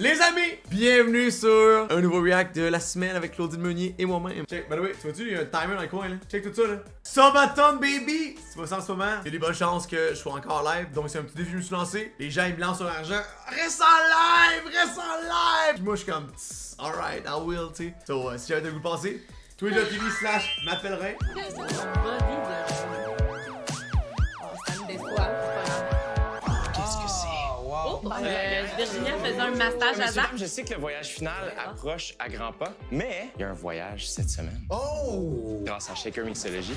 Les amis, bienvenue sur un nouveau react de la semaine avec Claudine Meunier et moi-même. Check, by the way, tu vois-tu, il y a un timer dans le coin là. Check tout ça là. Sabaton baby! Si tu vois ça en ce moment, il y a des bonnes chances que je sois encore live, donc c'est un petit défi que je me suis lancé. Les gens ils me lancent sur l'argent. Reste en live! Reste en live! Puis moi je suis comme, alright, I will, tu sais. So, si j'avais de vous passer, twitch.tv/m'appellerai. Virginia faisait un massage à Zach. Je sais que le voyage final approche à grands pas, mais il y a un voyage cette semaine. Oh! Grâce à Shaker Mixology,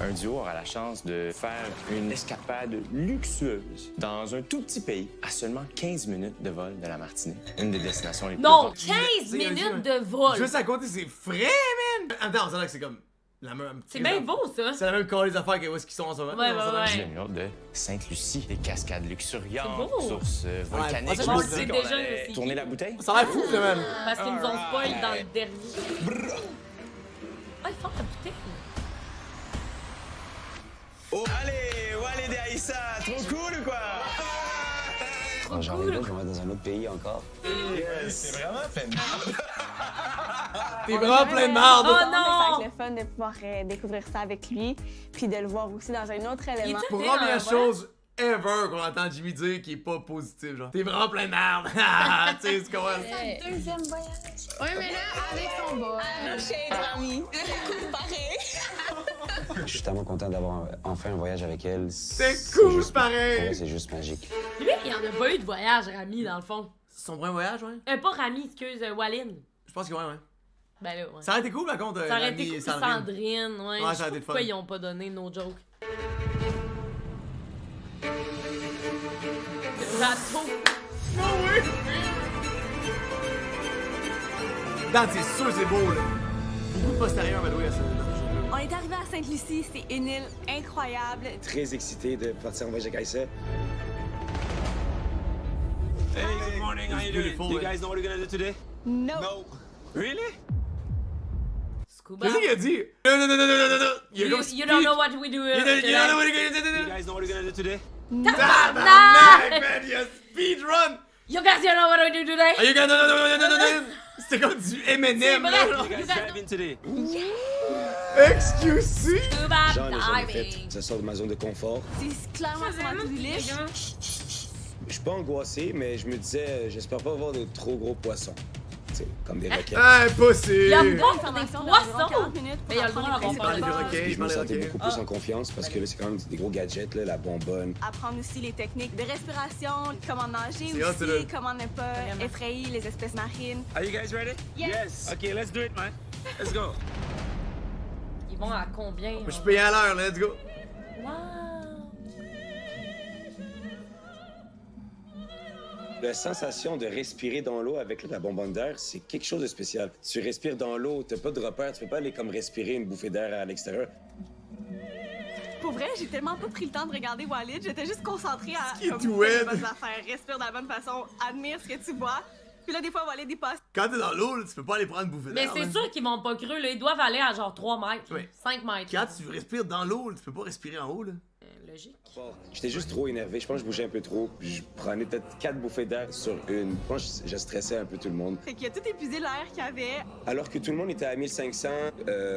un duo aura la chance de faire une escapade luxueuse dans un tout petit pays à seulement 15 minutes de vol de la Martinique. Une des destinations les plus Non, populaires. 15 minutes de vol. Juste à côté, c'est frais, man! Attends, c'est là que c'est comme la même. C'est bien beau, ça. C'est la même corps les affaires que où est-ce qu'ils sont en ce moment. Ouais, ouais, ouais. J'ai le de Sainte-Lucie, des cascades luxuriantes, C'est beau. sources volcaniques. Ouais, Je moi, me je disais sais qu'on déjà allait c'est qui. tourner la bouteille. Ça a l'air fou, là, man! Parce qu'ils nous ont spoil dans le dernier. Ah, ils font la bouteille. Oh, allez des Aïssa, trop cool ou quoi? Quand j'arrive là, je vais dans un autre pays encore. C'est vraiment fait mal. T'es vraiment plein de merde! Oh Ça non! va être le fun de pouvoir découvrir ça avec lui, puis de le voir aussi dans un autre élément. Il est- Première Ouais. chose ever qu'on entend Jimmy dire qui est pas positif, genre. T'es vraiment plein de merde! Tu sais, c'est comment? Deuxième voyage. Oui, mais là, avec son boy. Chez amis. Je suis tellement content d'avoir enfin un voyage avec elle. C'est cool, juste- pareil. Pour elle, c'est juste magique. Lui, il y en a pas eu de voyage, Rami, dans le fond. C'est son vrai voyage, ouais? Pas Rami, excuse, Walin. Je pense que ouais, ouais. Ben là, ouais. Ça aurait été cool, par contre, Ça aurait Rami été et cool, Sandrine. Sandrine, ouais. Ouais, Je ça aurait sais été pourquoi fun. ils ont pas donné no joke. Bateau. Dan, c'est sûr, c'est beau, là. Beaucoup de postérieurs, by the way, à ça. On est arrivé à Sainte-Lucie, c'est une île incroyable. Très excité de partir en voyage avec Aïssa. Hey, good morning. How you doing? Do you guys know what we're gonna do today? No. Really? Scuba. Qu'est-ce qu'il a dit? Non, non, non, non, non, non, non. Il a You, comme you don't know what we do. You don't know what Do you you're gonna guys know what we're gonna do today? Tabarnak, man, il y a speedrun! You guys don't know what we do today? Are you gonna... Non, non, non, non, non, non, non. C'était comme du M&M, C'est là. vrai. You guys driving today? Excuse me. Scuba J'en ai jamais fait. diving. Ça sort de ma zone de confort. C'est clairement sur ma to-do list. Je suis pas angoissé, mais je me disais, j'espère pas avoir de trop gros poissons. Tu sais, comme des requins. Impossible. Il y a pas Une pour des formation d'environ poissons. 40 minutes Mais il y a le pour droit apprendre d'avoir les peur principes des de base. requins. Je me je sentais parlais, beaucoup plus en confiance parce que là, c'est quand même des gros gadgets, là, la bonbonne. Apprendre aussi les techniques de respiration, comment nager C'est hot, aussi, là. comment ne pas effrayer les espèces marines. Are you guys ready? Yes. Okay, let's do it, man. Let's go. Ils vont à combien? Je suis payé à l'heure, let's go. Wow. La sensation de respirer dans l'eau avec la bonbonne d'air, c'est quelque chose de spécial. Tu respires dans l'eau, t'as pas de repère, tu peux pas aller comme respirer une bouffée d'air à l'extérieur. Pour vrai, j'ai tellement pas pris le temps de regarder Walid, j'étais juste concentrée à qui est comme, tout fais les wed. bonnes affaires, respire de la bonne façon, admire ce que tu vois. Puis là, des fois, Walid, il passe. Quand t'es dans l'eau, là, tu peux pas aller prendre une bouffée Mais d'air. c'est man. sûr qu'ils vont pas creux, là. Ils doivent aller à genre 3 mètres. Oui. 5 mètres. Quand tu respires dans l'eau, là, tu peux pas respirer en haut, là. Logique. J'étais juste trop énervé, je pense que je bougeais un peu trop. Je prenais peut-être 4 bouffées d'air sur une. Je pense que je stressais un peu tout le monde. Fait qu'il a tout épuisé l'air qu'il y avait. Alors que tout le monde était à 1500,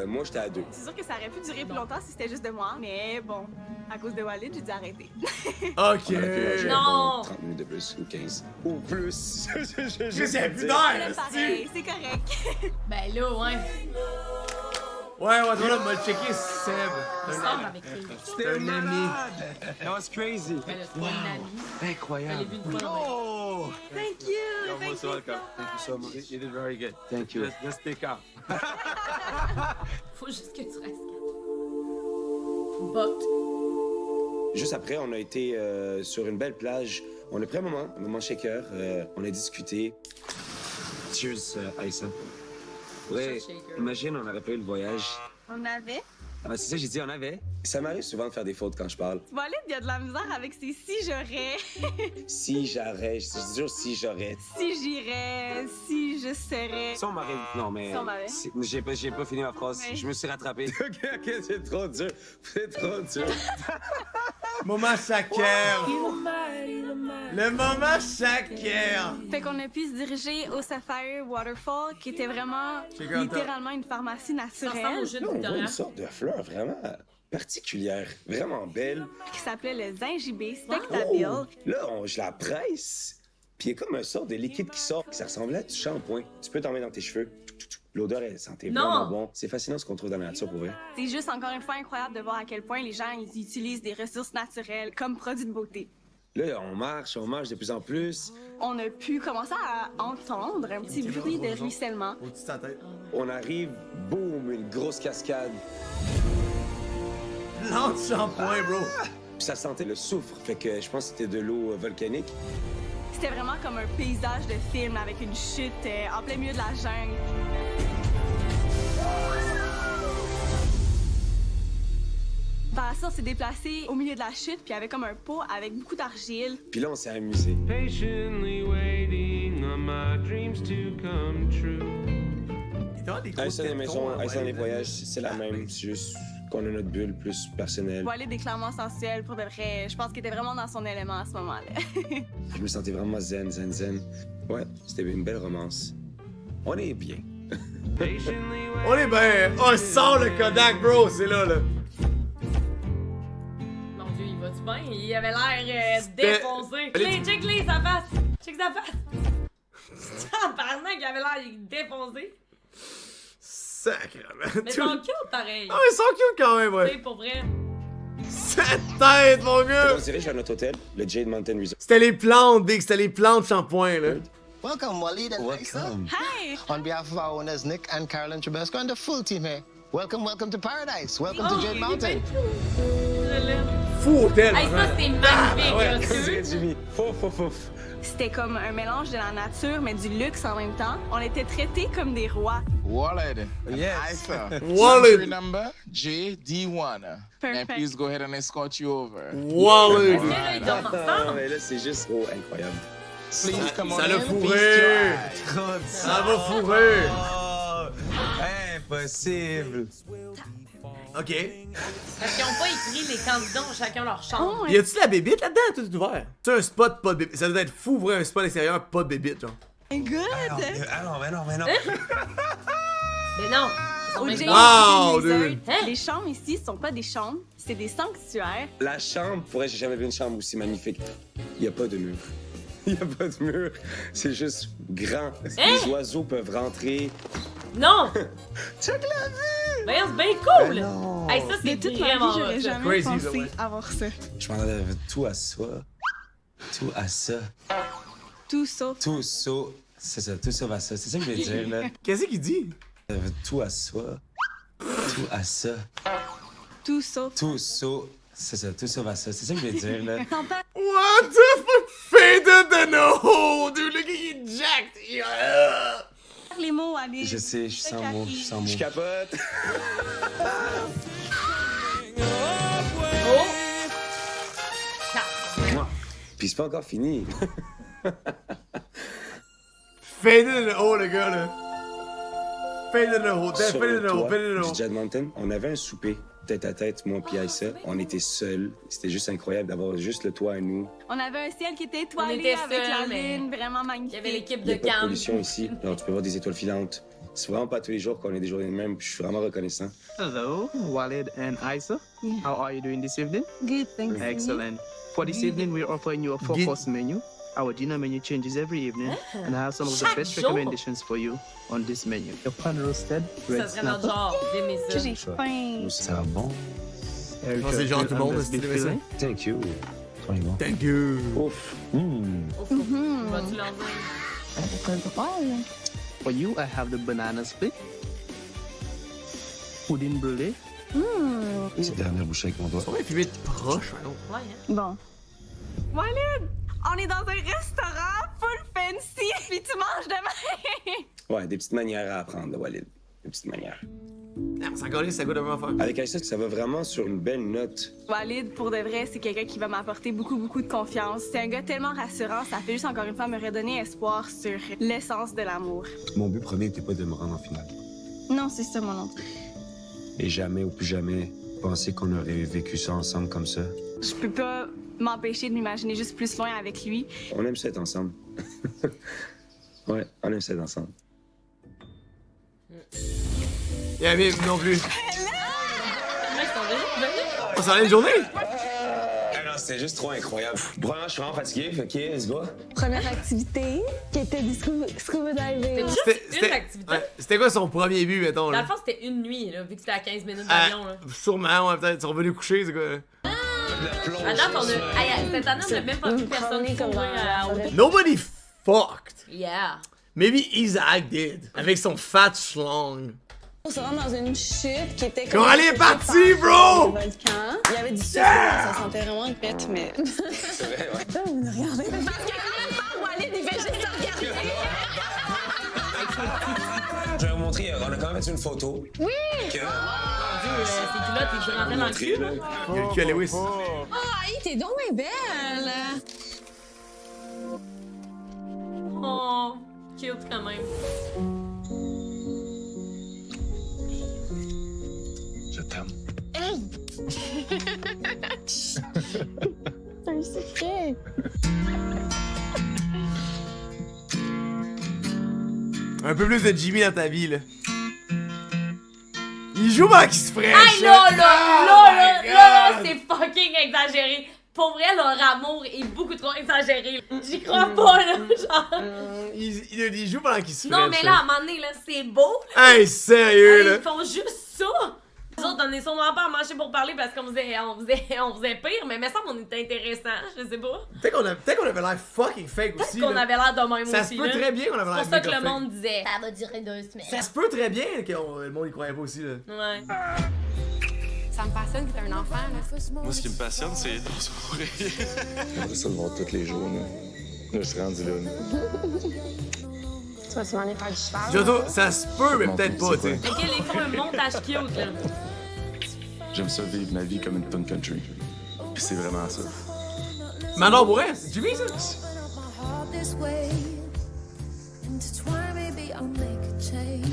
moi j'étais à 2. C'est sûr que ça aurait pu durer plus longtemps si c'était juste de moi. Mais bon, à cause de Walid, j'ai dû arrêter. Ok. On aurait pu manger Non. 30 minutes de plus ou 15. Ou plus. Chris, il y a plus C'est d'air, pareil, c'est correct. Ben là, ouais. Ouais, ouais, voilà, m'a checké Seb. Il sort avec lui. C'est un ami. That was crazy. Ben là, c'est pas une amie. Je l'ai Incroyable. vu une fois dans ma vie. Oh! Thank you. You're most welcome. Thank you so much. You did very good. Thank you. Let's take out. Faut juste que tu restes calme. But. Juste après, on a été sur une belle plage. On a pris un moment shaker. On a discuté. Cheers, Aïssa. Ouais, Shaker. imagine, on aurait pas eu le voyage. On avait. Ah, c'est ça, j'ai dit, on avait. Ça m'arrive souvent de faire des fautes quand je parle. Walid, il y a de la misère avec ses si j'aurais, Si j'arrête, je dis toujours si j'aurais. si j'irais, si je serais. Si on m'arrive. Non, mais. Si on m'avait. J'ai pas fini ma phrase. Oui. Je me suis rattrapé. ok, c'est trop dur. C'est trop dur. Moment Shaker! Le moment Shaker! Fait qu'on a pu se diriger au Sapphire Waterfall, qui était vraiment J'ai content. littéralement une pharmacie Ça ressemble naturelle, au jeu de Là, on voit Victoria. une sorte de fleur vraiment particulière, vraiment belle. qui s'appelait le Zingibé Spectabil. Oh! Là, je la presse, puis il y a comme un sort de liquide qui sort. Ça ressemblait à du shampoing. Tu peux t'en mettre dans tes cheveux. L'odeur, elle sentait Non! vraiment bon. C'est fascinant ce qu'on trouve dans la nature, pour vrai. C'est juste encore une fois incroyable de voir à quel point les gens ils utilisent des ressources naturelles comme produits de beauté. Là, on marche de plus en plus. On a pu commencer à entendre un petit bruit de ruissellement. Au-dessus de ta tête. On arrive, boum, une grosse cascade. Plante de shampoing, bro! Puis ça sentait le soufre, fait que je pense que c'était de l'eau volcanique. C'était vraiment comme un paysage de film avec une chute en plein milieu de la jungle. Par ça, on s'est déplacé au milieu de la chute, puis il y avait comme un pot avec beaucoup d'argile. Puis là, on s'est amusé. Patiently waiting on my dreams to come true. Il doit avoir des gros Aïssa des tétons, maisons, hein, Aïssa ouais, des voyages, c'est la même. C'est juste qu'on a notre bulle plus personnelle. Walid est clairement sensuel pour de vrai. Je pense qu'il était vraiment dans son élément à ce moment-là. Je me sentais vraiment zen. Ouais, c'était une belle romance. On est bien. Patiently On est bien! Oh, sort le Kodak, bro! C'est là, là! Mon Dieu, il va-tu bien? Il avait l'air C'était- défoncé. Check-les, sa face! Check sa face! Tabarnak, il avait l'air défoncé. Sacrément! Mais Tout- ils sont cute pareil. Ah, ils sont cute quand même, Tu ouais! sais, pour vrai. Cette tête, mon gars! On se dirige vers notre hôtel, le Jade Mountain Resort. C'était les plantes, Big, c'était les plantes shampoing, là. Welcome, Walid and Aissa. Hey! On behalf of our owners, Nick and Carolyn Trubesco, and the full team here, welcome to Paradise. Welcome to Jade Mountain. Je l'aime. Fou hôtel! Hey, ça, c'est magnifique, là, tu sais. Fouf. C'était comme un mélange de la nature, mais du luxe en même temps. On était traités comme des rois. Walid and Aissa. Walid. Entry number JD1. Perfect. And please go ahead and escort you over. Walid! Mais là, ils dorment Ah, ensemble. mais là, c'est juste trop incroyable. Please come on Ça l'a in. fourré! Feast your eyes. Ça va fourrer! Impossible. Ok. Parce qu'ils ont pas écrit les candidats ont chacun leur chambre. Oh, Y a-tu de la bébite là-dedans? Tout est ouvert. C'est un spot pas de bébite. Ça doit être fou, vrai, un spot extérieur, pas de bébite, genre. my God! Ah non, mais non. Mais non! Ils sont Au même Jade pas. Wow, Mountain dude. Resort, les chambres ici sont pas des chambres, c'est des sanctuaires. La chambre, pour elle, j'ai jamais vu une chambre aussi magnifique. Il n'y a pas de mur. Il n'y a pas de mur. C'est juste grand. Les oiseaux peuvent rentrer. Non! Check la vue! Voyons, c'est bien cool! Hey, ça, De c'est toute ma vraiment vie, j'aurais hot, ça. jamais Crazy, pensé ça, ouais. avoir ça. Je m'en avais tout à ça. Tout à ça. Tout sauf. Tout ça. C'est ça, tout ça va ça. C'est ça que je voulais dire, là. Qu'est-ce qu'il dit? J'avais tout à ça. Tout à ça. Tout sauf. Tout ça. C'est ça, tout ça va ça. C'est ça que je voulais dire, là. What the fuck? Faded than a hole, dude. Look at you jacked. Yeah. Les mots, allez. Je sais, je suis sans mots, je suis sans mots. Je capote. Oh! Puis c'est pas encore fini. Faded in the hole, le gars, là. Faded in the hole. Sur Faded in le the hole. toit Faded in the du hole. Jade Mountain, on avait un souper tête à tête, moi puis Aïssa. On était seuls. C'était juste incroyable d'avoir juste le toit à nous. On avait un ciel qui était étoilé On était avec seuls, la mais lune, vraiment Il magnifique. y avait l'équipe Il de n'y a pas de camp. pollution ici. Alors, tu peux voir des étoiles filantes. C'est vraiment pas tous les jours qu'on a des journées de même. Puis je suis vraiment reconnaissant. Hello, Walid and Aissa. How are you doing this evening? Good, thanks. Excellent. For this evening, we're offering you a four-course menu. Our dinner menu changes every evening, and I have some of the Chaque best jour? recommendations for you on this menu. Your pan roasted, Ça red serait notre snapper, genre. J'aimais ça. J'ai faim. Ça va bon. Eric pense que c'est genre tout le monde, Anders c'est beef aimé ça. fillet. Thank you. Trop bon. Thank you. Ouf. Vas-tu leur dire? For you, I have the banana split, pudding brulee, Petite dernière bouchée avec mon doigt. On va filmer de proche, hein. Ouais, hein? Bon. Walid, on est dans un restaurant full fancy, puis tu manges demain. Ouais, des petites manières à apprendre, de Walid. Des petites manières. Ah, mais c'est encore là, ça goûte la même affaire. Avec Aïssa, ça va vraiment sur une belle note. Walid, pour de vrai, c'est quelqu'un qui va m'apporter beaucoup de confiance. C'est un gars tellement rassurant, ça fait juste encore une fois me redonner espoir sur l'essence de l'amour. Mon but premier n'était pas de me rendre en finale. Non, c'est ça, mon nom. Et jamais ou plus jamais penser qu'on aurait vécu ça ensemble comme ça. Je peux pas m'empêcher de m'imaginer juste plus loin avec lui. On aime ça être ensemble. Ouais, on aime ça être ensemble. Y'a Mime non plus. Mais ils sont déjà revenus. On s'en allait une journée? Ah non, c'était juste trop incroyable. Vraiment, je suis vraiment fatigué, fait que let's go. Première activité qui était du scuba diving. Juste une activité. Ouais, c'était quoi son premier but, mettons? Dans Là? le fond, c'était une nuit, là, vu que c'était à 15 minutes d'avion. Là. Sûrement, ouais, peut-être. Ils sont revenus coucher, c'est quoi? À date, on a. Hey, cette année, on a même pas vu personne qui courait au. Nobody fucked. Yeah. Maybe Isaac did. Avec son fat schlong. On se rend dans une chute qui était Comment elle est partie, bro? volcan. Il y avait du sucre, ça sentait vraiment pète, mais. C'est vrai, ouais. Regardez. Parce que quand même pas où aller, des végétaux regarder. Je vais vous montrer, on a quand même fait une photo. Oui! Que... C'est culottes, ils rentraient dans le cul. Là. Il y a le cul à Lewis. Oh, t'es donc bien belle! Oh, cute quand même. Je t'aime. C'est un secret! Un peu plus de Jimmy dans ta vie, là. Il joue pendant qu'il se fraîche. Hey, là, c'est fucking exagéré. Pour vrai, leur amour est beaucoup trop exagéré. J'y crois pas, là, genre. Il joue pendant qu'il se fraîche. Non, mais là, à un moment donné, là, c'est beau. Hey, sérieux, Hey, là. ils font juste ça. Nous autres, on est sûrement pas à marcher pour parler parce qu'on faisait pire, mais me semble qu'on était intéressant, je sais pas. Peut-être qu'on avait l'air fucking fake Peut-être aussi. qu'on là. avait l'air de même Ça aussi. se peut là. très bien qu'on avait l'air C'est pour ça que méga le fake. monde disait. Ça va durer 2 semaines. Ça se peut très bien que le monde y croyait pas aussi, là. Ouais. Ça me passionne que t'es un enfant, là. Moi, ce qui me passionne, c'est dans son oreille. J'aimerais ça le voir tous les jours, là. Là, je suis rendu là. Tu vas souvent aller faire du cheval. Joto, ça se peut, mais peut-être pas, tu sais. Ok, ils font un montage cute, là. J'aime ça vivre ma vie comme une fun country. Puis c'est vraiment ça. Manon Bourret, c'est Jimmy, ça?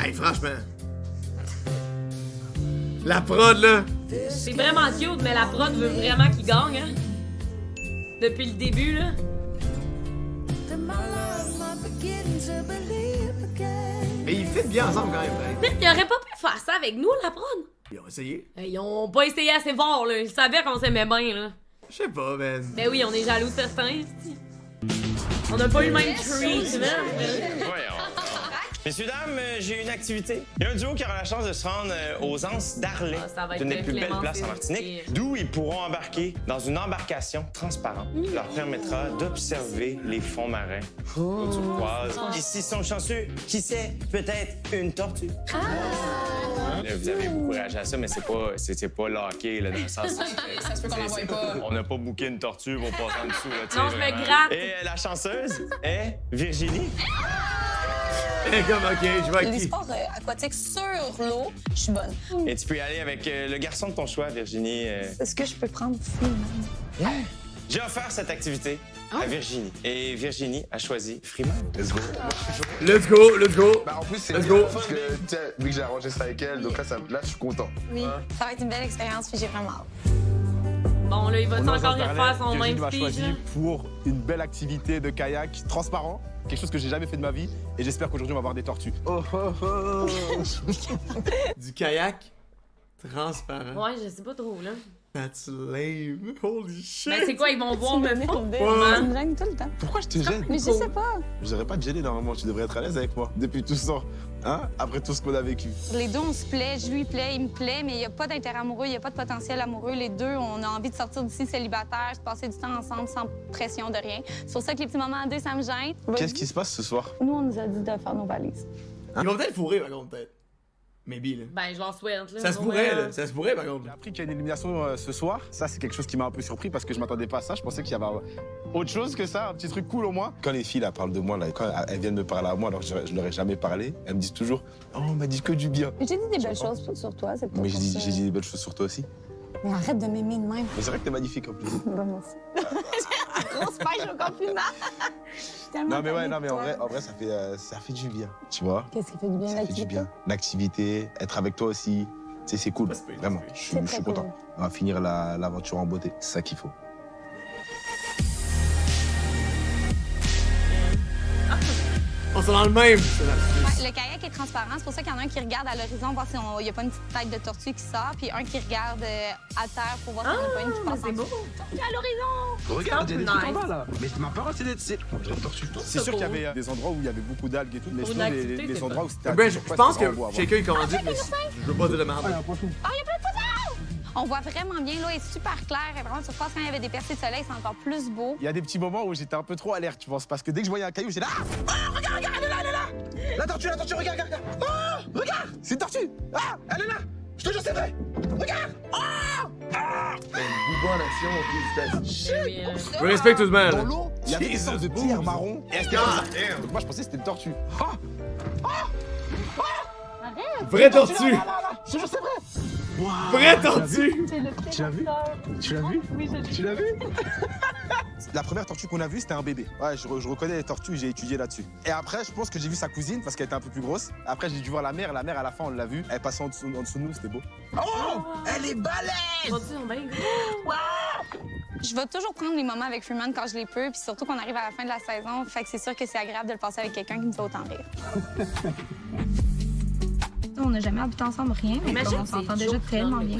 Hey, franchement. La prod, là. C'est vraiment cute, mais la prod veut vraiment qu'il gagne, hein. Depuis le début, là. Mais ils fit bien ensemble quand même, hein. Peut-être qu'ils auraient pas pu faire ça avec nous, la prod. Ils ont essayé. Ils ont pas essayé assez fort, là. Ils savaient qu'on s'aimait bien, là. Je sais pas, man. Ben oui, on est jaloux certains, c'ti. On a pas eu le même treatment. Messieurs, dames, j'ai une activité. Il y a un duo qui aura la chance de se rendre aux Anses d'Arlet, ça va être une des plus belles Clémence places en et- Martinique, d'où ils pourront embarquer dans une embarcation transparente qui leur permettra d'observer les fonds marins au turquoise. Et s'ils sont chanceux, qui sait, peut-être une tortue. Là, vous avez beaucoup réagi à ça, mais c'est pas locké, là, dans le sens... Ça se peut qu'on n'en voit pas. On n'a pas booké une tortue pour passer en dessous, là, tu sais, Non, je me vraiment. gratte. Et la chanceuse est Virginie. Comme, ok, je vois Les qui. sports aquatiques sur l'eau, je suis bonne. Et tu peux y aller avec le garçon de ton choix, Virginie. Est-ce que je peux prendre Freeman? J'ai offert cette activité à Virginie. Et Virginie a choisi Freeman. Let's go. Let's go, let's go. Bah, en plus, c'est Let's bien go. parce que, tu sais, vu que j'ai arrangé ça avec elle, donc là, je suis content. Oui, ça va être une belle expérience, puis j'ai vraiment hâte. Bon, là, il va encore refaire son même m'a speech, choisi là? pour une belle activité de kayak transparent, quelque chose que j'ai jamais fait de ma vie, et j'espère qu'aujourd'hui on va voir des tortues. Oh, oh, oh. Du kayak transparent. Ouais, je sais pas trop, là. That's lame. Holy shit. Ben, c'est quoi, ils vont voir me fond? Tu me gênes tout le temps. Pourquoi je te gêne? Mais je sais pas. Je devrais pas te gêner normalement, tu devrais être à l'aise avec moi depuis tout ce temps, hein? Après tout ce qu'on a vécu. Les deux, on se plaît, je lui plais, il me plaît, mais il n'y a pas d'intérêt amoureux, il n'y a pas de potentiel amoureux. Les deux, on a envie de sortir d'ici célibataire, de passer du temps ensemble sans pression de rien. C'est pour ça que les petits moments à deux, ça me gêne. Qu'est-ce qui se passe ce soir? Nous, on nous a dit de faire nos valises. Ils vont peut-être fourrer, par contre, peut-être. Maybe, là. Ben, je leur souhaite, là. Ça se pourrait, là. Ça se pourrait, par contre. J'ai appris qu'il y a une élimination ce soir. Ça, c'est quelque chose qui m'a un peu surpris parce que je m'attendais pas à ça. Je pensais qu'il y avait autre chose que ça, un petit truc cool au moins. Quand les filles là, parlent de moi, là, quand elles viennent me parler à moi alors que je leur ai jamais parlé, elles me disent toujours « Oh, on m'a dit que du bien J'ai dit des belles choses sur toi, c'est ». pas Mais pour j'ai ça. dit des belles choses sur toi aussi. Mais arrête de m'aimer de même. Mais c'est vrai que t'es magnifique en plus. Ben, moi aussi. Grosse pêche au compliment. Non mais ouais, non mais en vrai ça fait du bien, tu vois. Qu'est-ce qui fait du bien, Ça fait du bien. L'activité, être avec toi aussi. sais, c'est cool, vraiment. Je suis content. On va finir l'aventure en beauté. C'est ça qu'il faut. On est dans le même. Ouais, le kayak est transparent, c'est pour ça qu'il y en a un qui regarde à l'horizon, voir s'il n'y a pas une petite tête de tortue qui sort, puis un qui regarde à terre pour voir s'il n'y en a pas une qui passe. C'est beau. À l'horizon! Regarde, il y a des trucs en Nice. bas là. Mais ma parole, c'est des tortues. C'est sûr qu'il y avait des endroits où il y avait beaucoup d'algues et tout, mais Pour je une trouve activité, les c'est endroits où c'était. Ben, je pense que quelqu'un il commandite, mais je veux pas dire de merde. Ah, il y a plein de poissons! On voit vraiment bien, l'eau est super claire, et vraiment, surface, quand il y avait des percées de soleil, c'est encore plus beau. Il y a des petits moments où j'étais un peu trop alerte, tu penses, parce que dès que je voyais un caillou, j'étais là. Ah, regarde, elle est là, elle est là. La tortue, regarde. Oh, regarde, c'est une tortue. Ah, elle est là. Je te jure, c'est vrai. Regarde. Booba en action, ok, Shit. je respecte tout de même. Dans l'eau, il y avait des sortes de pierres marron. Et elle était comme ça. Donc moi, je pensais que c'était une tortue. Vraie tortue! Je te jure, c'est vrai. Vraie tortue! Tu l'as vu? Oui, tu l'as vu? La première tortue qu'on a vue, c'était un bébé. Ouais, je reconnais les tortues, j'ai étudié là-dessus. Et après, je pense que j'ai vu sa cousine parce qu'elle était un peu plus grosse. Après, j'ai dû voir la mère. La mère, à la fin, on l'a vue. Elle passait en dessous de nous, c'était beau. Oh! Elle est balèze! Je vais toujours prendre les moments avec Freeman quand je les peux, puis surtout qu'on arrive à la fin de la saison, fait que c'est sûr que c'est agréable de le passer avec quelqu'un qui me fait autant rire. On n'a jamais habité ensemble, rien, mais on s'entend déjà tellement bien.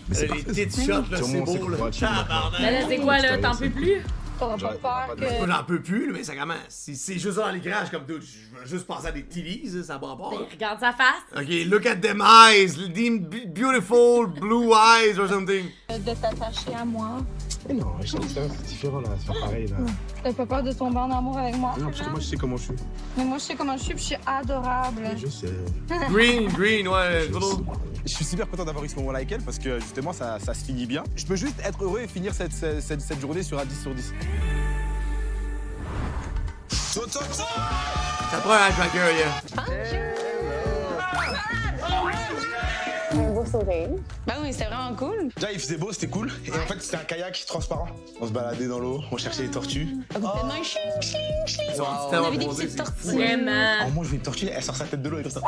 Les petites shots, là, c'est beau, là. Mais là, c'est quoi, là? T'en peux plus? T'auras pas peur que... J'en peux plus, mais ça commence. C'est juste ça dans l'écran, je suis comme tout. Je veux juste penser à des TVs, ça va pas. Regarde sa face. Ok, look at them eyes, them beautiful blue eyes or something. De t'attacher à moi. Mais non, c'est différent là, c'est pas pareil là. T'as pas peur de tomber en amour avec moi? Non, parce que moi je sais comment je suis. Mais moi, je sais comment je suis, puis je suis adorable. Je sais. Green, ouais, gros. Je suis super content d'avoir eu ce moment-là avec elle parce que justement, ça se finit bien. Je peux juste être heureux et finir cette journée sur un 10 sur 10. Ça prend un tracker, yeah. Un beau sourire. Ben oui, c'était vraiment cool. Déjà, il faisait beau, c'était cool. Et en fait, c'était un kayak transparent. On se baladait dans l'eau, on cherchait les tortues. On avait des petites tortues. Vraiment. Oh, moi, je vois une tortue, elle sort sa tête de l'eau et comme ça.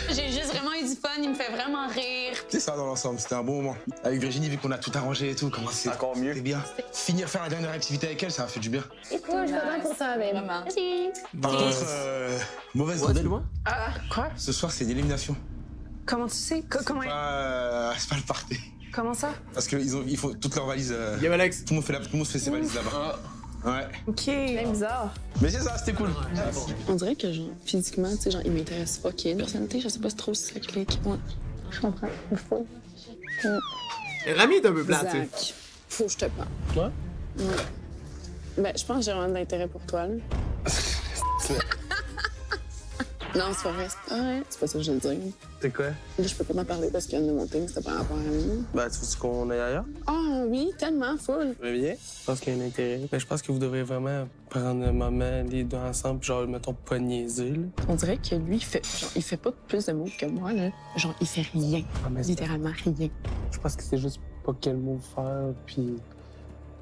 J'ai juste vraiment eu du fun, il me fait vraiment rire. C'est ça dans l'ensemble, c'était un bon moment. Avec Virginie, vu qu'on a tout arrangé et tout, comment c'est encore mieux. C'est bien. Finir faire la dernière activité avec elle, ça m'a fait du bien. C'est cool, je suis contente pour toi, mais vraiment. Merci. Par contre, mauvaise nouvelle. Quoi? Ce soir, c'est une élimination. Comment tu sais? Comment... C'est pas le party. Comment ça? Parce qu'ils font toutes leurs valises. Yeah, Alex. Tout le monde fait ses valises là-bas. Ouais. Ok. C'est bizarre. Mais c'est ça, c'était cool. On dirait que, genre, physiquement, tu sais, genre, il m'intéresse pas qu'il y ait une personnalité, je sais pas si trop si ça clique. Ouais. Je comprends. Il faut. Rami est un peu plate, tu sais. Zach, faut que je te parle. Ouais? Ouais. Ben, je pense que j'ai vraiment de l'intérêt pour toi, là. Non, c'est pas vrai. C'est pas ça que je veux dire. C'est quoi? Là, je peux pas t'en parler parce qu'il y a de mon thing, c'était par rapport à lui. Ben, tu veux qu'on aille ailleurs? Ah oui, tellement, full. Très bien. Je pense qu'il y a un intérêt. Mais je pense que vous devriez vraiment prendre un moment, les deux ensemble, genre, mettons, pas niaiser, là. On dirait que lui, il fait pas plus de mots que moi, là. Genre, il fait rien. Littéralement rien. Je pense que c'est juste pas quel mot faire, puis...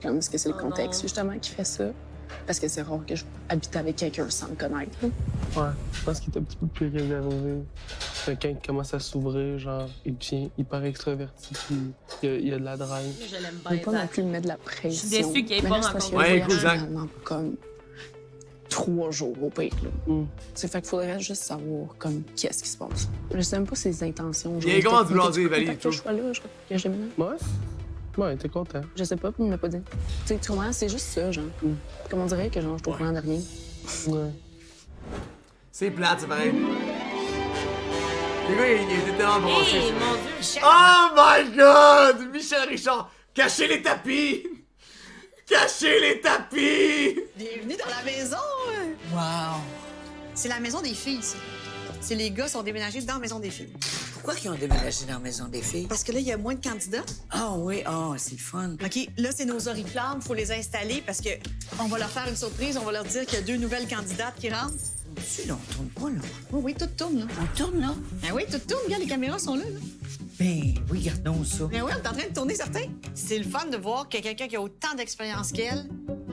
Comme, est-ce que c'est le contexte, justement, qui fait ça? Parce que c'est rare que je habite avec quelqu'un sans le connaître. Ouais, je pense qu'il est un petit peu plus réservé. Quelqu'un qui commence à s'ouvrir, genre, il devient hyper extraverti, puis il y a de la drive. Je l'aime Je veux bien, pas non Zach. plus mettre de la pression. Je suis déçue qu'il ait pas rencontré. Ouais, écoute, Zach. Dans comme 3 jours au pire, là. C'est fait qu'il faudrait juste savoir, comme, qu'est-ce qui se passe. Je sais même pas ses intentions. Il est comment tu leur dis, Valérie, que je sois là, que je déménage. Ouais? Ouais, t'es content. Je sais pas, puis il m'a pas dit. Tu sais, tu comprends, c'est juste ça, genre. Comme on dirait que, genre, je suis au courant de rien. Ouais. C'est plate, c'est pareil. Les gars, il était tellement branché. Hey, mon Dieu, Michel. Oh my god! Michel Richard! Cachez les tapis! Cachez les tapis! Bienvenue dans la maison! Wow! C'est la maison des filles, ça. C'est les gars qui sont déménagés dans la maison des filles. Pourquoi ils ont déménagé dans la maison des filles? Parce que là, il y a moins de candidats. Ah oui, c'est le fun. OK, là, c'est nos oriflammes. Il faut les installer parce que on va leur faire une surprise. On va leur dire qu'il y a 2 nouvelles candidates qui rentrent. Tu là, on tourne pas, là. Oui, tout tourne, là. On tourne, là? Ben oui, tout tourne. Regarde, les caméras sont là, là. Ben oui, regardons ça. Ben oui, on est en train de tourner, certains. C'est le fun de voir que quelqu'un qui a autant d'expérience qu'elle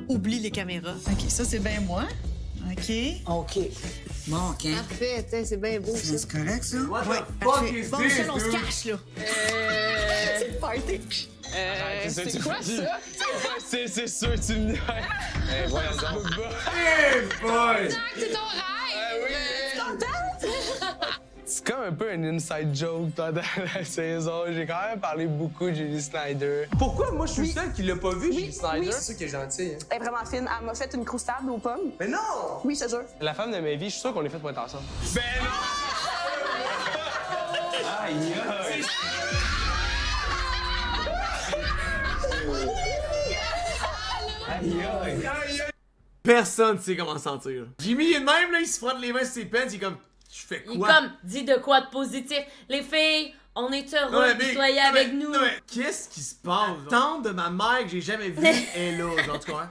oublie les caméras. OK, ça, c'est bien moi. OK. OK. Bon, OK. Parfait, c'est bien beau. C'est correct, ça? What Ouais, the fuck parfait. is Bon, this, Michel, on se dude? cache, là. C'est le party. C'est quoi ça? C'est sûr, tu me dis. Voyons donc. Hey boy! C'est ton rêve! oui. Contente? C'est comme un peu un inside joke pendant la saison. J'ai quand même parlé beaucoup de Julie Snyder. Pourquoi moi je suis le seul qui l'a pas vu, Julie Snyder? C'est ça qui est gentil. Hein? Elle est vraiment fine. Elle m'a fait une croustade aux pommes. Mais non! Oui, je te jure. La femme de ma vie, je suis sûr qu'on est fait pour être ensemble. Ben non! Aïe aïe! Aïe aïe! Personne sait comment sentir. Jimmy, il est de même, là, il se frotte les mains sur ses pants, il est comme, je fais quoi? Il est comme, dis de quoi de positif. Les filles, on est heureux que vous soyez avec nous. Non, mais qu'est-ce qui se passe? Tante de ma mère que j'ai jamais vue est là, genre, tu comprends?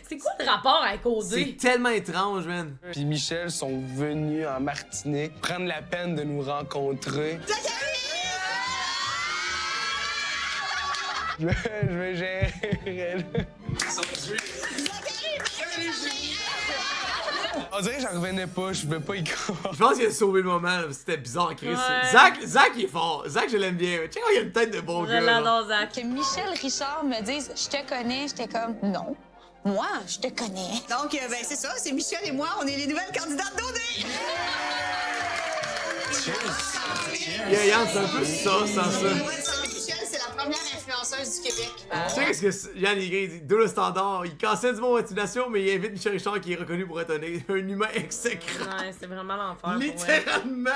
C'est quoi le rapport avec OD? C'est tellement étrange, man. Puis Michel sont venus en Martinique prendre la peine de nous rencontrer. Je vais gérer. On dirait que j'en revenais pas, je pouvais pas y croire. Je pense qu'il a sauvé le moment, là, c'était bizarre, Chris. Ouais. Zach, il est fort. Zach, je l'aime bien. Tu sais, il a une tête de bon gars. Je l'adore, Zach. Que Michel Richard me dise « Je te connais », j'étais comme « Non, moi, je te connais. » Donc, ben, c'est ça, c'est Michel et moi, on est les nouvelles candidates d'OD. Yann, c'est un peu ça, sans ça. Michel, c'est la première influenceuse du Québec. Tu sais qu'est-ce que Yann Ligre, il dit deux le standard, il cancelle du monde motivation, mais il invite Michel Richard qui est reconnu pour être un humain exécrable. Ouais, c'est vraiment l'enfer. Littéralement!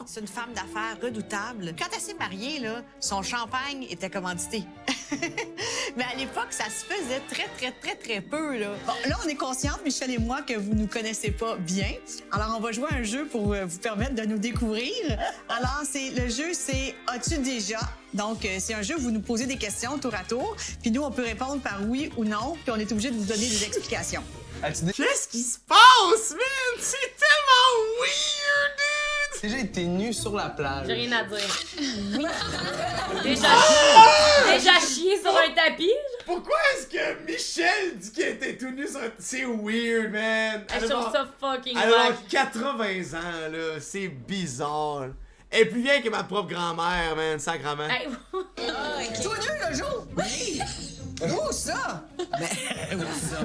C'est une femme d'affaires redoutable. Quand elle s'est mariée, là, son champagne était commandité. Mais à l'époque, ça se faisait très peu, là. Bon, là, on est consciente, Michel et moi, que vous nous connaissez pas bien. Alors, on va jouer à un jeu pour vous permettre de nous découvrir. Alors, le jeu, c'est « As-tu déjà ?» Donc, c'est un jeu où vous nous posez des questions tour à tour, puis nous, on peut répondre par oui ou non, puis on est obligé de vous donner des explications. Qu'est-ce qui se passe, man? C'est tellement weird, dude! Déjà été nu sur la plage. J'ai rien à dire. Oui. Déjà chié sur un tapis. Pourquoi est-ce que Michel dit qu'elle était tout nu sur un... C'est weird, man! Je trouve ça fucking Elle a wack. 80 ans, là. C'est bizarre. Elle est plus vieille que ma propre grand-mère, man, sacrement. Hey. Tout nu, le jour? Oui! Où ça? Ben, où ça?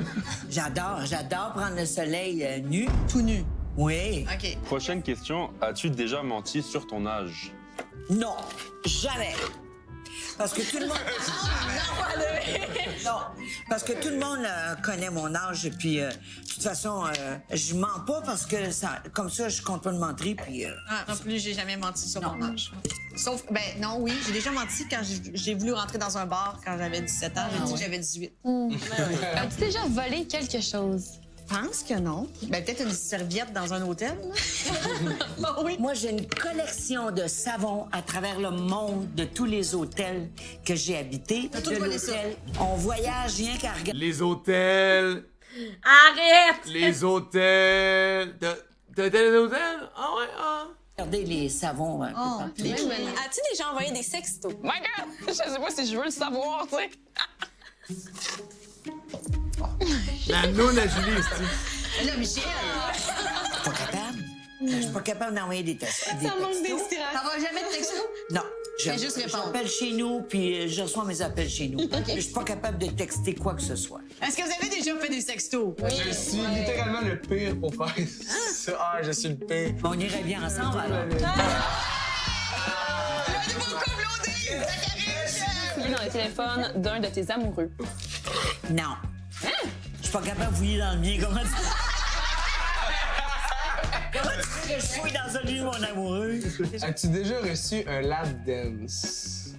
J'adore prendre le soleil nu. Tout nu? Oui. OK. Prochaine question. As-tu déjà menti sur ton âge? Non, jamais. Parce que tout le monde... Non, parce que tout le monde connaît mon âge, puis de toute façon, je mens pas parce que ça, comme ça, je compte pas de mentir, puis... Non plus, j'ai jamais menti sur mon âge. Sauf, ben non, oui, j'ai déjà menti quand j'ai voulu rentrer dans un bar quand j'avais 17 ans. J'ai dit que j'avais 18. As-tu déjà volé quelque chose? Je pense que non. Ben peut-être une serviette dans un hôtel, là. Oui. Moi, j'ai une collection de savons à travers le monde de tous les hôtels que j'ai habités. T'as tout De volé l'hôtel, on voyage rien qu'à regarder. Les hôtels... Arrête! Les hôtels... T'as été dans les hôtels? Ah ouais, ah... Regardez les savons un peu partout. As-tu déjà envoyé des sextos? My God! Je sais pas si je veux le savoir, tu sais. La noune à Julie, c'est... Là, Michel! Pas capable? Je suis pas capable d'envoyer des textos. Ça manque d'inspiration. T'envoies jamais de texto? Non. Fais juste répondre. J'appelle chez nous, puis je reçois mes appels chez nous. Je suis pas capable de texter quoi que ce soit. Est-ce que vous avez déjà fait des sextos? Je suis littéralement le pire pour faire ça. Ah, je suis le pire. On irait bien ensemble, alors. Fouiller dans le téléphone d'un de tes amoureux. Non. Je suis pas capable de fouiller dans le mien. Comment tu veux que je fouille dans celui de mon amoureux? As-tu déjà reçu un lap dance?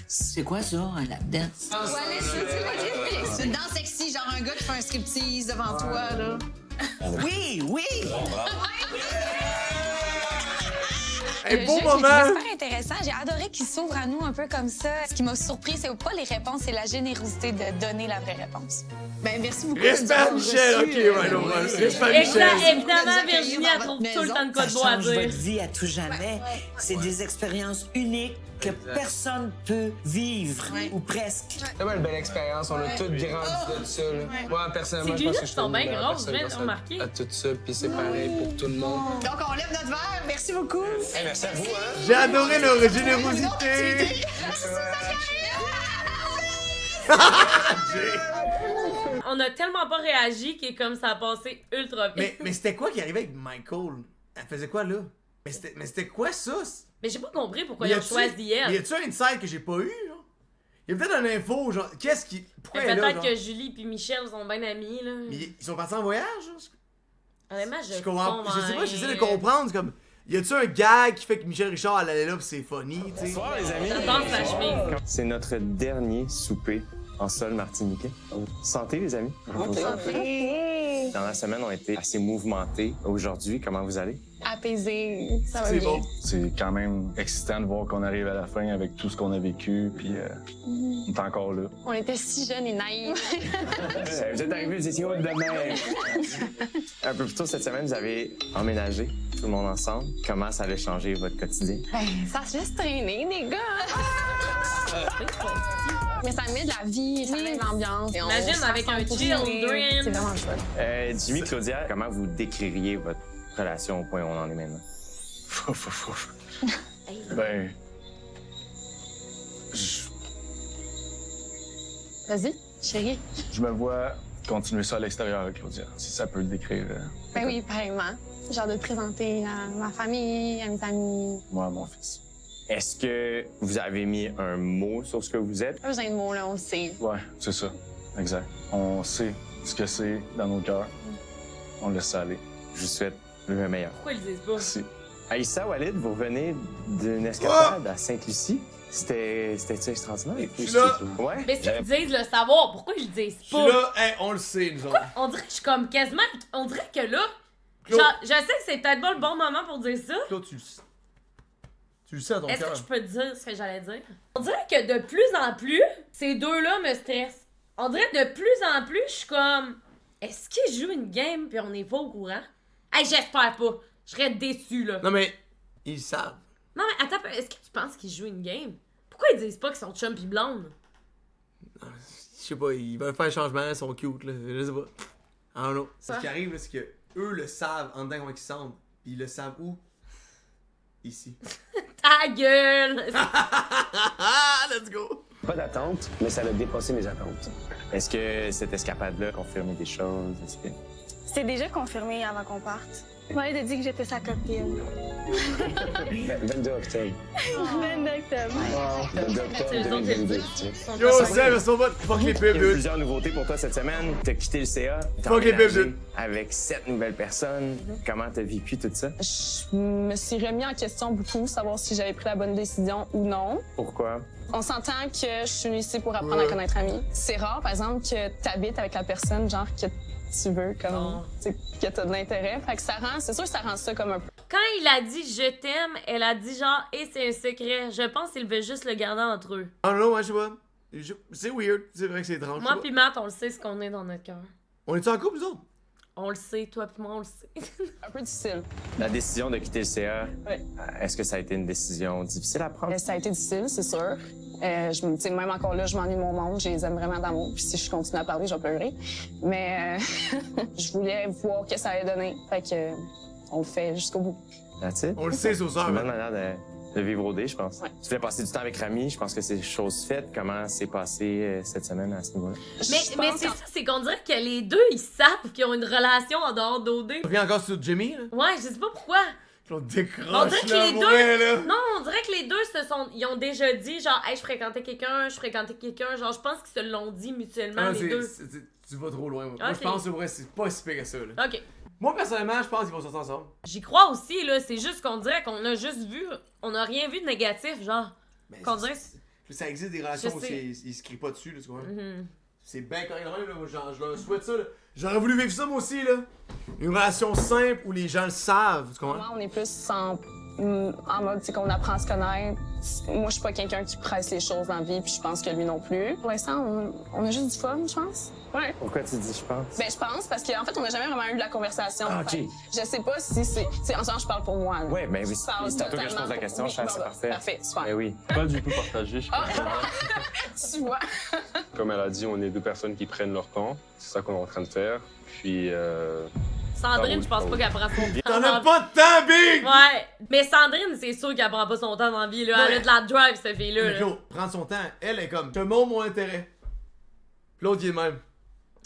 C'est quoi ça, un lap dance? C'est une danse sexy, genre un gars qui fait un striptease devant toi, là. Oui, oui! Un beau jeu, moment! j'ai trouvé super intéressant. J'ai adoré qu'il s'ouvre à nous un peu comme ça. Ce qui m'a surpris, c'est pas les réponses, c'est la générosité de donner la vraie réponse. Ben, merci beaucoup. Respect à Michel, ok, right over. Respect à Michel. Évidemment, Virginie, elle trouve tout le temps de quoi de beau à Je le dire. dis à tout jamais, c'est des expériences uniques que personne peut vivre, ou presque. C'est vraiment une belle expérience, on a tout grandi de ça. Là. Moi, personnellement, je pense que je suis sont bien une meilleure grosses, personne je viens de remarquer. à tout ça, puis c'est pareil pour tout le monde. Donc, on lève notre verre. Merci beaucoup. Hey, merci à vous, hein? J'ai adoré leur générosité! On a tellement pas réagi que comme ça a passé ultra vite. Mais c'était quoi qui arrivait avec Michael? Elle faisait quoi là? Mais c'était quoi ça? Mais j'ai pas compris pourquoi ils ont choisi elle. Y a-tu un insight que j'ai pas eu, genre? Y a peut-être un info, genre, qu'est-ce qui. Pourquoi elle est là, Peut-être genre? que Julie puis Michel sont bien amis, là. Mais ils sont partis en voyage, genre? Honnêtement, je comprends. Je sais pas, j'essaie de comprends. comprendre, c'est comme. Y a-tu un gag qui fait que Michel Richard elle allait là pis c'est funny, tu sais? Bonsoir les amis! J'adore sa chemise. C'est notre dernier souper en sol martiniquais. Santé les amis! Santé. Dans la semaine, on a été assez mouvementés. Aujourd'hui, comment vous allez? Apaisé, ça va C'est bien. bon. C'est quand même excitant de voir qu'on arrive à la fin avec tout ce qu'on a vécu, puis on est encore là. On était si jeunes et naïfs. Vous êtes arrivés, vous étiez haut de mer. Un peu plus tôt cette semaine, vous avez emménagé, tout le monde ensemble. Comment ça allait changer votre quotidien? Ben, ça se laisse traîner, les gars. Mais ça met de la vie, ça met de l'ambiance. Et on Imagine se avec sent un pour chill rire. drink. C'est vraiment le fun. Jimmy, Claudia, comment vous décririez votre relation au point où on en est maintenant? Ben, Vas-y, chérie. je me vois continuer ça à l'extérieur, Claudia, si ça peut le décrire. Ben oui, pareillement. Genre de te présenter à ma famille, à mes amis. Moi, mon fils. Est-ce que vous avez mis un mot sur ce que vous êtes? Pas besoin de mots, là, on le sait. Ouais, c'est ça. Exact. On sait ce que c'est dans nos cœurs. On le laisse aller. Je vous souhaite le meilleur. Pourquoi ils le disent pas? Merci. Aïssa, Walid, vous revenez d'une escapade à Sainte-Lucie. C'était-tu extraordinaire? Je suis là. Ouais. Mais s'ils disent le savoir, pourquoi ils le disent Je suis pas? là, hey, on le sait, nous autres. On dirait que je suis comme quasiment. On dirait que là. Claude. Genre, je sais que c'est peut-être pas le bon moment pour dire ça. Claude, tu le sais à ton Est-ce cœur. que je peux te dire ce que j'allais dire? On dirait que de plus en plus, ces deux-là me stressent. On dirait que de plus en plus, je suis comme. Est-ce qu'ils jouent une game pis on n'est pas au courant? Hey, j'espère pas. Je serais déçue, là. Non, mais ils savent. Non, mais attends, est-ce que tu penses qu'ils jouent une game? Pourquoi ils disent pas qu'ils sont chum pis blondes? Je sais pas, ils veulent faire un changement, ils sont cute, là. Je sais pas. I don't know. Ce Ouais. qui arrive, là, c'est que eux le savent en dedans comment ils se sentent. Puis ils le savent où? Ici. Ta gueule! Let's go! Pas d'attente, mais ça a dépassé mes attentes. Est-ce que cette escapade-là a confirmé des choses? Est-ce que... C'était déjà confirmé avant qu'on parte. Moi, il a dit que j'étais sa copine. 22 octobre. 22 octobre. 22 octobre 2022. Yo, Seb, son vote. Fuck les Il y pubs, a dude. plusieurs nouveautés pour toi cette semaine. T'as quitté le CA. T'as Fuck les emménagé pubs, dude. avec 7 nouvelles personnes. Comment t'as vécu tout ça? Je me suis remis en question beaucoup, savoir si j'avais pris la bonne décision ou non. Pourquoi? On s'entend que je suis ici pour apprendre à connaître Ami. C'est rare, par exemple, que tu habites avec la personne, genre, que tu veux, comme, tu sais, que t'as de l'intérêt. Fait que ça rend, c'est sûr que ça rend ça comme un peu. Quand il a dit je t'aime, elle a dit genre, et c'est un secret. Je pense qu'il veut juste le garder entre eux. Ah non, ouais, je sais pas. C'est weird. C'est vrai que c'est étrange. Moi pis Matt, on le sait ce qu'on est dans notre cœur. On est en couple, nous autres? On le sait, toi pis moi, on le sait. Un peu difficile. La décision de quitter le CA, Ouais. est-ce que ça a été une décision difficile à prendre? Ça a été difficile, c'est sûr. Tu sais, même encore là, je m'ennuie de mon monde, je les aime vraiment d'amour. Puis si je continue à parler, je vais pleurer. Mais je voulais voir ce que ça allait donner. Fait que on le fait jusqu'au bout. That's it? On le sait, c'est aux C'est heures. une bonne manière de vivre au dé, je pense. Ouais. Tu voulais passer du temps avec Rami, je pense que c'est chose faite. Comment s'est passé cette semaine à ce niveau-là? Mais c'est ça, c'est qu'on dirait que les deux, ils savent qu'ils ont une relation en dehors d'OD. On revient encore sur Jimmy, là? Ouais, je sais pas pourquoi. On décroche, On dirait que là, les pour deux. vrai, là. Non, on dirait que les deux ils ont déjà dit genre, hey, je fréquentais quelqu'un. Genre, je pense qu'ils se l'ont dit mutuellement, Ah, les deux. tu vas trop loin. Moi, Ok. je pense que vrai, c'est pas si pire que ça, là. Ok. Moi, personnellement, je pense qu'ils vont sortir ensemble. J'y crois aussi, là. C'est juste qu'on dirait qu'on a juste vu. On a rien vu de négatif, genre. Qu'on dirait. Ça existe des relations Je où sais. ils se crient pas dessus, là, tu vois. Mhm. C'est bien correct, là. Moi, je leur souhaite ça, là. J'aurais voulu vivre ça, moi aussi, là. Une relation simple où les gens le savent, tu comprends? Moi, on est plus en en mode, c'est qu'on apprend à se connaître. Moi, je suis pas quelqu'un qui presse les choses dans la vie, puis je pense que lui non plus. Pour l'instant, on a juste du fun, je pense. Ouais. Pourquoi tu dis je pense? Ben, je pense parce qu'en fait, on n'a jamais vraiment eu de la conversation. Ah, OK. Je sais pas si c'est. En ce moment, je parle pour moi. Oui, mais oui. Je parle C'est à toi que je pose la question, je pense que c'est parfait. Parfait, super. Mais oui. Pas du tout partagé, je Tu vois. Comme elle a dit, on est deux personnes qui prennent leur temps. C'est ça qu'on est en train de faire. Puis. Sandrine, je pense pas qu'elle prend son temps. T'en as pas de temps, Big! Ouais. Mais Sandrine, c'est sûr qu'elle prend pas son temps dans la vie, là. Elle a de la drive, cette fille-là. Mais là. Claude, prends son temps. Elle est comme, je te montre mon intérêt. Puis l'autre, il est de même.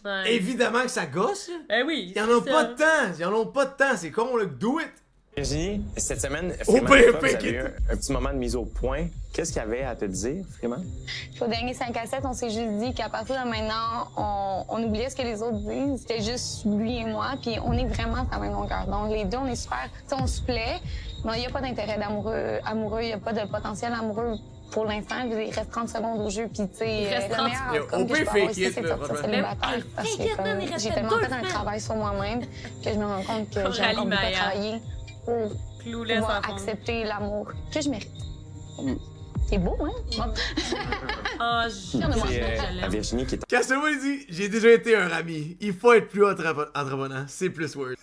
Ouais. Évidemment que ça gosse, là. Ben oui. Ils en ont pas de temps. Ils en ont pas de temps. C'est con, le do it. Virginie, cette semaine, Oh, Freeman et toi, vous avez eu un petit moment de mise au point. Qu'est-ce qu'il y avait à te dire, Freeman? Au dernier 5 à 7, on s'est juste dit qu'à partir de maintenant, on oubliait ce que les autres disent. C'était juste lui et moi, puis on est vraiment à la même longueur. Donc, les deux, on est super... Tu sais, on se plaît, mais il n'y a pas d'intérêt amoureux, il n'y a pas de potentiel amoureux pour l'instant. Il reste 30 secondes au jeu, puis tu sais... Il reste 30 secondes. On peut fake it, c'est de là, sortir franchement. célibataire, parce que comme, j'ai tellement fait un travail sur moi-même que je me rends compte que j'ai encore beaucoup à travailler pour pouvoir accepter l'amour que je mérite. C'est beau, hein? Ah, La Virginie qui est... Casse-moi, il dit, j'ai déjà été un rami. Il faut être plus entreprenant. C'est plus word.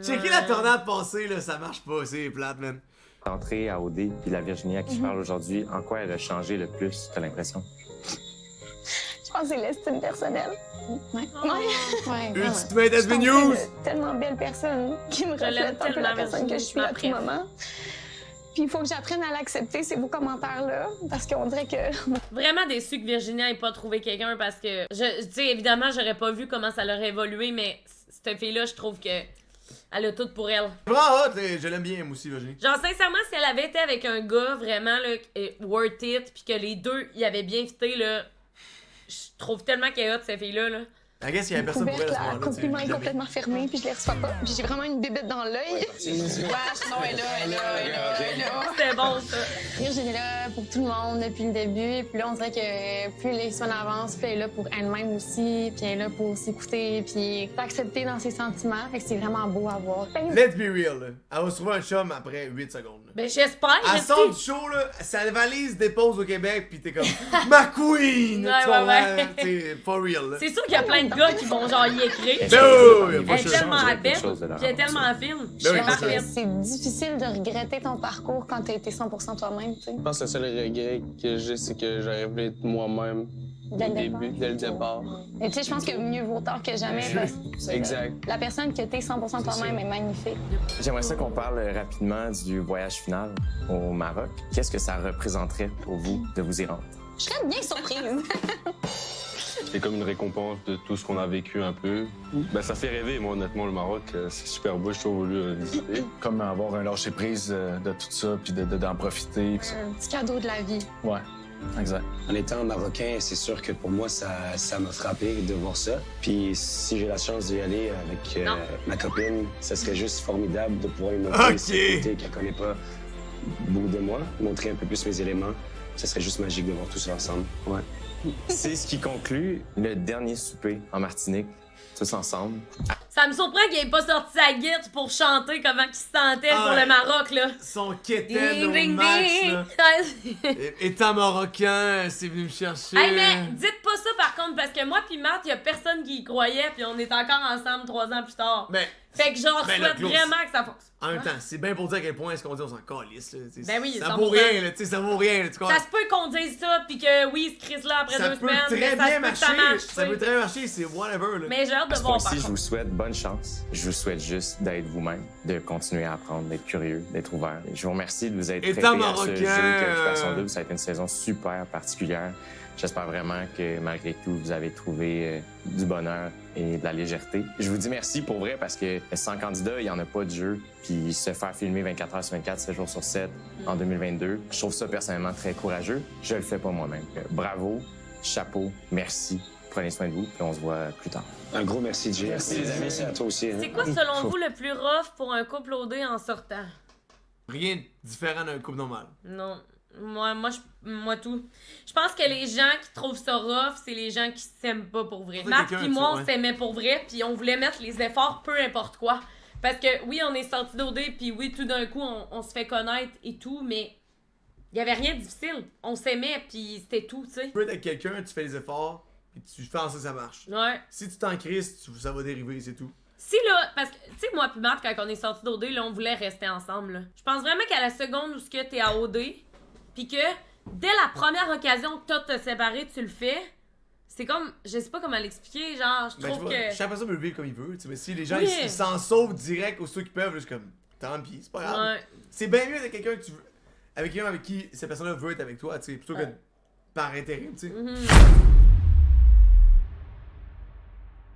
Checker la tornade passée, là, ça marche pas. C'est plate, man. entrée à OD, puis la Virginie à qui je parle aujourd'hui, en quoi elle a changé le plus, t'as l'impression? Je pense que c'est l'estime personnelle. Ouais. Ultimate has been used! Tellement belle personne qui me reflète un peu la personne que je suis à tout moment. Puis il faut que j'apprenne à l'accepter, ces beaux commentaires-là, parce qu'on dirait que... Vraiment déçue que Virginia ait pas trouvé quelqu'un parce que, tu sais, évidemment, j'aurais pas vu comment ça l'aurait évolué, mais cette fille-là, je trouve que elle a tout pour elle. Vraiment hot, je l'aime bien, moi aussi, Virginie. Genre, sincèrement, si elle avait été avec un gars vraiment, là, worth it, puis que les deux, y avaient bien fité, là, je trouve tellement qu'elle est hot, cette fille-là, là. I guess qu'il y avait personne pour elle à ce moment-là. Le compliment est complètement fermé, puis je les reçois pas. Puis j'ai vraiment une bébête dans l'œil. Non, elle est là. C'était bon, ça. Virginie est là pour tout le monde depuis le début. Puis là, on dirait que plus les semaines avancent, plus elle est là pour elle-même aussi. Puis elle est là pour s'écouter, puis s'accepter dans ses sentiments. Fait que c'est vraiment beau à voir. Let's be real, là. Elle va se trouver un chum après 8 secondes. Là. Ben, j'espère. Elle sort du show, là, sa valise dépose au Québec, pis t'es comme ma queen! Ouais. T'es for real, là. C'est sûr qu'il y a plein de gars qui vont genre y écrire. Elle est tellement belle, puis elle est tellement fine. C'est difficile de regretter ton parcours quand t'as été 100% toi-même, tu sais. Je pense que le seul regret que j'ai, c'est que j'aurais voulu être moi-même Dès au le début, dès le départ. Et tu sais, je pense que mieux vaut tard que jamais. Parce que Exact. la personne que t'es 100% toi-même est magnifique. J'aimerais ça qu'on parle rapidement du voyage final au Maroc. Qu'est-ce que ça représenterait pour vous de vous y rendre? Je serais bien surprise. C'est comme une récompense de tout ce qu'on a vécu un peu. Ben, ça fait rêver, moi, honnêtement, le Maroc. C'est super beau, j'ai toujours voulu visiter. Comme avoir un lâcher-prise de tout ça, puis d'en profiter. Un petit cadeau de la vie. Ouais, exact. En étant marocain, c'est sûr que pour moi, ça m'a frappé de voir ça. Puis si j'ai la chance d'y aller avec ma copine, ça serait juste formidable de pouvoir lui montrer ce côté qu'elle connaît pas beaucoup de moi, montrer un peu plus mes éléments. Ça serait juste magique de voir tout ça ensemble. Ouais. C'est ce qui conclut le dernier souper en Martinique, tous ensemble. Ça me surprend qu'il ait pas sorti sa guitare pour chanter comment il se sentait pour le Maroc, là. Son quétaine au max, là. Étant marocain, c'est venu me chercher. Hey, mais dites pas ça, par contre, parce que moi pis Matt, y a personne qui y croyait, puis on est encore ensemble 3 ans plus tard. Mais... Fait que genre, souhaite vraiment que ça fonctionne. En même temps, c'est bien pour dire à quel point est-ce qu'on dit on s'en calisse, là. Ben oui, ça vaut rien, là, tu sais, ça vaut rien, là, tu crois. Ça se peut qu'on dise ça, pis que oui, ce Chris-là après 2 semaines, mais ça se peut que ça marche. Ça peut très bien marcher, c'est whatever, là. Mais j'ai hâte de voir par contre. Je vous souhaite bonne chance. Je vous souhaite juste d'être vous-même, de continuer à apprendre, d'être curieux, d'être ouvert. Je vous remercie de vous être prêté à ce jeu que Occupation Double. Ça a été une saison super particulière. J'espère vraiment que malgré tout, vous avez trouvé du bonheur et de la légèreté. Je vous dis merci pour vrai parce que sans candidat, il n'y en a pas de jeu. Puis se faire filmer 24 heures sur 24, 7 jours sur 7 en 2022, je trouve ça personnellement très courageux. Je le fais pas moi-même. Bravo, chapeau, merci. Prenez soin de vous, puis on se voit plus tard. Un gros merci, Jay. Merci, les amis. Merci à toi aussi. C'est quoi, selon vous, le plus rough pour un couple OD en sortant? Rien de différent d'un couple normal. Non. Moi tout. Je pense que les gens qui trouvent ça rough, c'est les gens qui s'aiment pas pour vrai. Marc et moi, on s'aimait pour vrai, puis on voulait mettre les efforts peu importe quoi. Parce que oui, on est sortis d'OD, puis oui, tout d'un coup, on se fait connaître et tout, mais il y avait rien de difficile. On s'aimait, puis c'était tout, tu sais. Tu peux être avec quelqu'un, tu fais les efforts, puis tu fais en sorte que ça marche. Ouais. Si tu t'en crises, ça va dériver, c'est tout. Si là, parce que, tu sais, moi puis Matt, quand on est sortis d'OD, là, on voulait rester ensemble, là. Je pense vraiment qu'à la seconde où ce que t'es à OD, puis que dès la première occasion que t'as de te séparer, tu le fais, c'est comme, je sais pas comment l'expliquer, genre, je trouve que... Chaque personne peut le vivre comme il veut, tu sais, mais si les gens, Oui. ils s'en sauvent direct aussitôt qu'ils peuvent, là, je suis comme, tant pis, c'est pas grave. Ouais. C'est bien mieux d'être quelqu'un que tu veux, avec quelqu'un avec qui cette personne-là veut être avec toi, tu sais, plutôt que par intérim, tu sais.